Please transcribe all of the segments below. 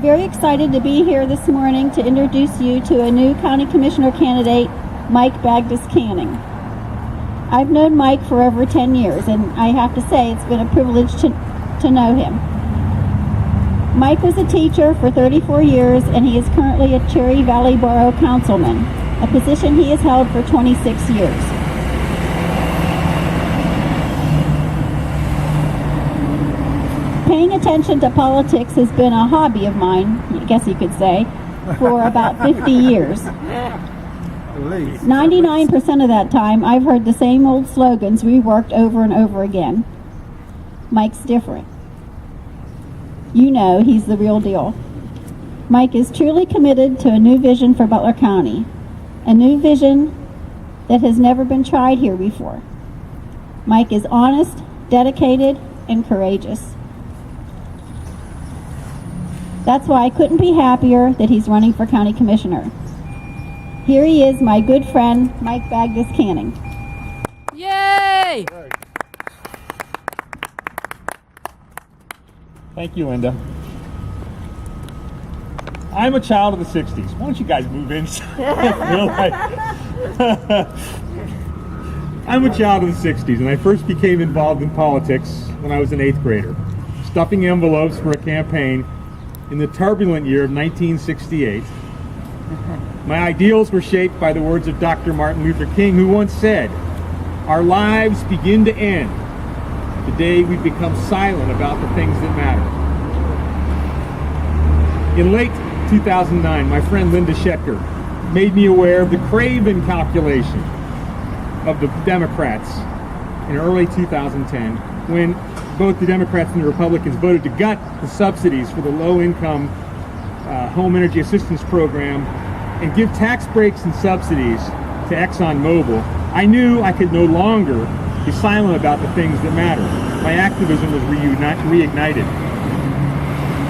very excited to be here this morning to introduce you to a new County Commissioner candidate, Mike Bagdes-Canning. I've known Mike for over 10 years, and I have to say it's been a privilege to know him. Mike was a teacher for 34 years, and he is currently a Cherry Valley Borough Councilman, a position he has held for 26 years. Paying attention to politics has been a hobby of mine, I guess you could say, for about 50 years. 99% of that time, I've heard the same old slogans we worked over and over again. Mike's different. You know he's the real deal. Mike is truly committed to a new vision for Butler County, a new vision that has never been tried here before. Mike is honest, dedicated, and courageous. That's why I couldn't be happier that he's running for County Commissioner. Here he is, my good friend, Mike Bagdes-Canning. Yay! Thank you, Linda. I'm a child of the 60s. Why don't you guys move in? I'm a child of the 60s, and I first became involved in politics when I was an 8th grader, stuffing envelopes for a campaign in the turbulent year of 1968. My ideals were shaped by the words of Dr. Martin Luther King, who once said, "Our lives begin to end the day we become silent about the things that matter." In late 2009, my friend Linda Schettker made me aware of the Craven calculation of the Democrats in early 2010, when both the Democrats and the Republicans voted to gut the subsidies for the low-income home energy assistance program and give tax breaks and subsidies to ExxonMobil. I knew I could no longer be silent about the things that matter. My activism was reignited.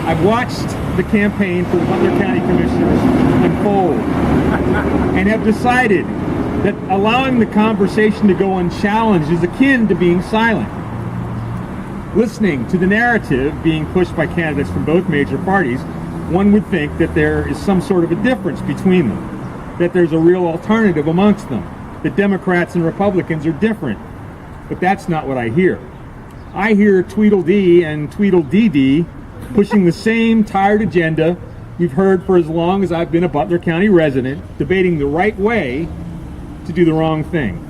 I've watched the campaign for the Butler County Commissioner unfold and have decided that allowing the conversation to go unchallenged is akin to being silent. Listening to the narrative being pushed by candidates from both major parties, one would think that there is some sort of a difference between them, that there's a real alternative amongst them, that Democrats and Republicans are different. But that's not what I hear. I hear Tweedledee and Tweedledee pushing the same tired agenda we've heard for as long as I've been a Butler County resident, debating the right way to do the wrong thing.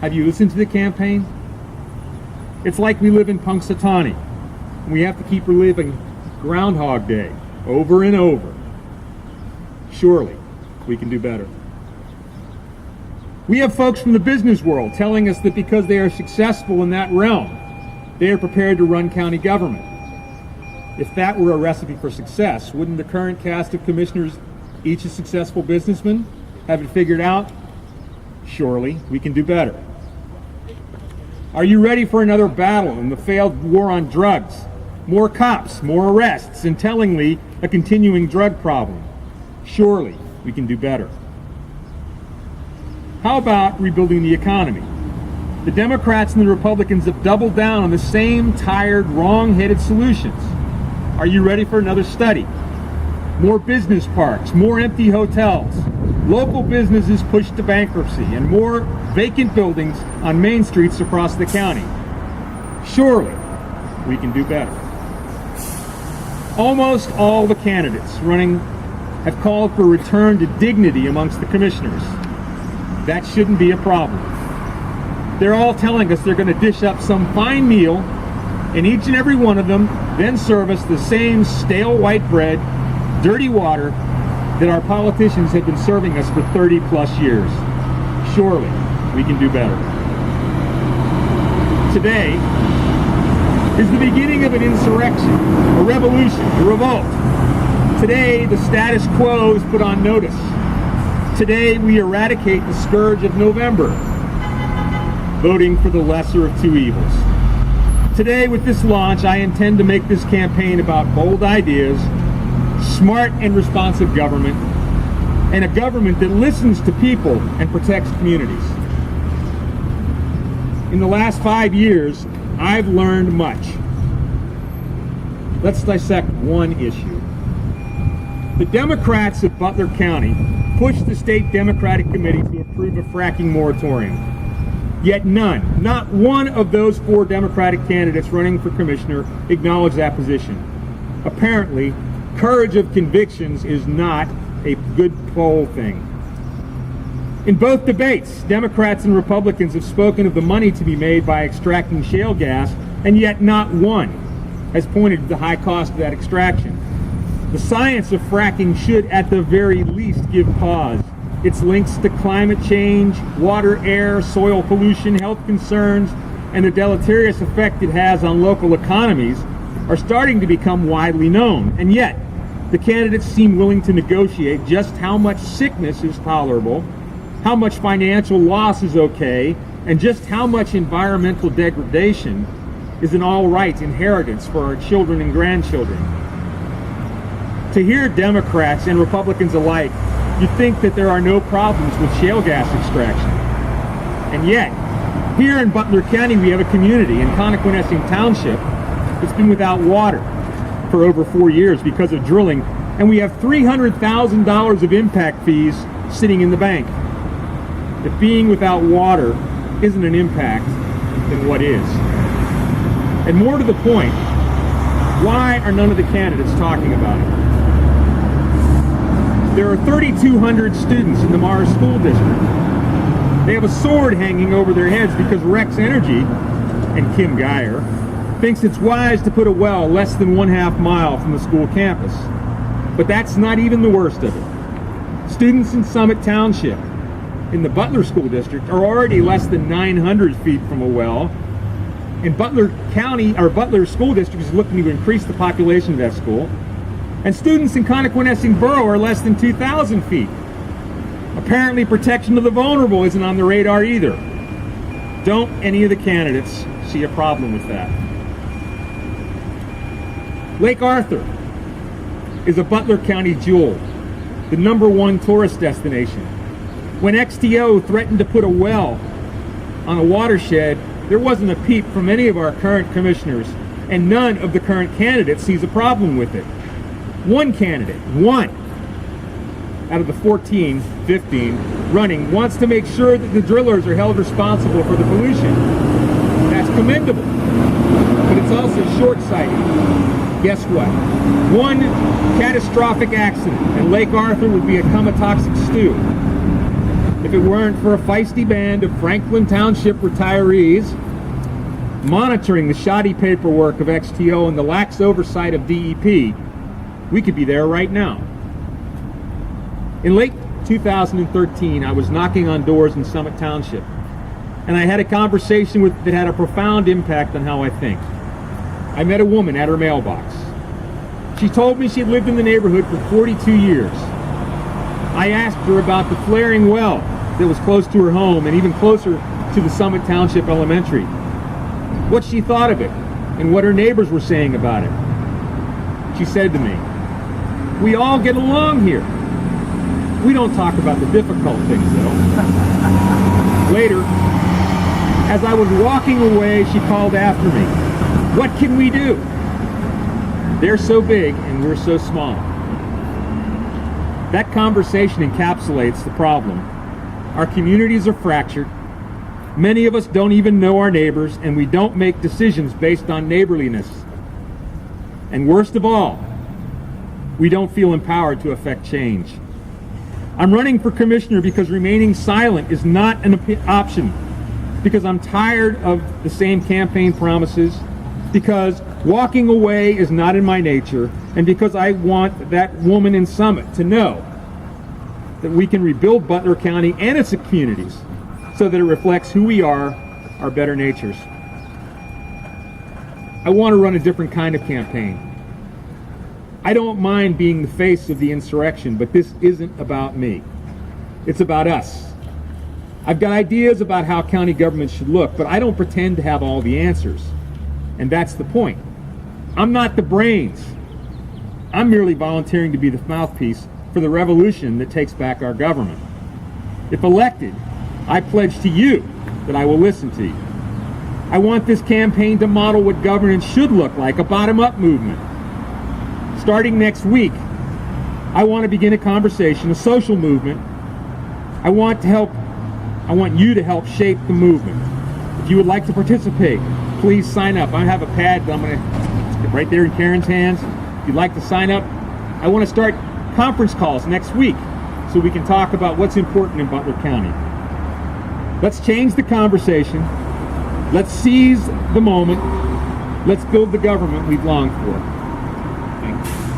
Have you listened to the campaign? It's like we live in Punxsutawney. We have to keep reliving Groundhog Day over and over. Surely, we can do better. We have folks from the business world telling us that because they are successful in that realm, they are prepared to run county government. If that were a recipe for success, wouldn't the current cast of commissioners, each a successful businessman, have it figured out? Surely, we can do better. Are you ready for another battle in the failed war on drugs? More cops, more arrests, and tellingly, a continuing drug problem. Surely, we can do better. How about rebuilding the economy? The Democrats and the Republicans have doubled down on the same tired, wrong-headed solutions. Are you ready for another study? More business parks, more empty hotels, local businesses pushed to bankruptcy, and more vacant buildings on main streets across the county. Surely, we can do better. Almost all the candidates running have called for a return to dignity amongst the commissioners. That shouldn't be a problem. They're all telling us they're going to dish up some fine meal, and each and every one of them then serve us the same stale white bread, dirty water that our politicians have been serving us for 30 plus years. Surely, we can do better. Today is the beginning of an insurrection, a revolution, a revolt. Today, the status quo is put on notice. Today, we eradicate the scourge of November, voting for the lesser of two evils. Today, with this launch, I intend to make this campaign about bold ideas, smart and responsive government, and a government that listens to people and protects communities. In the last 5 years, I've learned much. Let's dissect one issue. The Democrats of Butler County pushed the state Democratic Committee to approve a fracking moratorium. Yet none, not one of those 4 Democratic candidates running for commissioner acknowledged that position. Apparently, courage of convictions is not a good poll thing. In both debates, Democrats and Republicans have spoken of the money to be made by extracting shale gas, and yet not one has pointed to the high cost of that extraction. The science of fracking should, at the very least, give pause. Its links to climate change, water, air, soil pollution, health concerns, and the deleterious effect it has on local economies are starting to become widely known. And yet, the candidates seem willing to negotiate just how much sickness is tolerable, how much financial loss is okay, and just how much environmental degradation is an all-right inheritance for our children and grandchildren. To hear Democrats and Republicans alike, you'd think that there are no problems with shale gas extraction. And yet, here in Butler County, we have a community in Connequenessing Township that's been without water for over 4 years because of drilling, and we have $300,000 of impact fees sitting in the bank. If being without water isn't an impact, then what is? And more to the point, why are none of the candidates talking about it? There are 3,200 students in the Mars School District. They have a sword hanging over their heads because Rex Energy and Kim Geyer thinks it's wise to put a well less than 1/2 mile from the school campus. But that's not even the worst of it. Students in Summit Township in the Butler School District are already less than 900 feet from a well. And Butler County, or Butler School District, is looking to increase the population of that school. And students in Connequenessing Borough are less than 2,000 feet. Apparently, protection of the vulnerable isn't on the radar either. Don't any of the candidates see a problem with that? Lake Arthur is a Butler County jewel, the #1 tourist destination. When XTO threatened to put a well on a watershed, there wasn't a peep from any of our current commissioners, and none of the current candidates sees a problem with it. One candidate, one, out of the 14, 15 running, wants to make sure that the drillers are held responsible for the pollution. That's commendable, but it's also short-sighted. Guess what? One catastrophic accident and Lake Arthur would become a toxic stew. If it weren't for a feisty band of Franklin Township retirees monitoring the shoddy paperwork of XTO and the lax oversight of DEP, we could be there right now. In late 2013, I was knocking on doors in Summit Township, and I had a conversation that had a profound impact on how I think. I met a woman at her mailbox. She told me she had lived in the neighborhood for 42 years. I asked her about the flaring well that was close to her home and even closer to the Summit Township Elementary, what she thought of it and what her neighbors were saying about it. She said to me, "We all get along here. We don't talk about the difficult things, though." Later, as I was walking away, she called after me, "What can we do? They're so big and we're so small." That conversation encapsulates the problem. Our communities are fractured. Many of us don't even know our neighbors, and we don't make decisions based on neighborliness. And worst of all, we don't feel empowered to affect change. I'm running for commissioner because remaining silent is not an option, because I'm tired of the same campaign promises, because walking away is not in my nature, and because I want that woman in Summit to know that we can rebuild Butler County and its communities so that it reflects who we are, our better natures. I want to run a different kind of campaign. I don't mind being the face of the insurrection, but this isn't about me. It's about us. I've got ideas about how county government should look, but I don't pretend to have all the answers. And that's the point. I'm not the brains. I'm merely volunteering to be the mouthpiece for the revolution that takes back our government. If elected, I pledge to you that I will listen to you. I want this campaign to model what governance should look like, a bottom-up movement. Starting next week, I want to begin a conversation, a social movement. I want you to help shape the movement. If you would like to participate, please sign up. I have a pad that I'm going to right there in Karen's hands. If you'd like to sign up, I want to start conference calls next week so we can talk about what's important in Butler County. Let's change the conversation. Let's seize the moment. Let's build the government we've longed for. Thank you.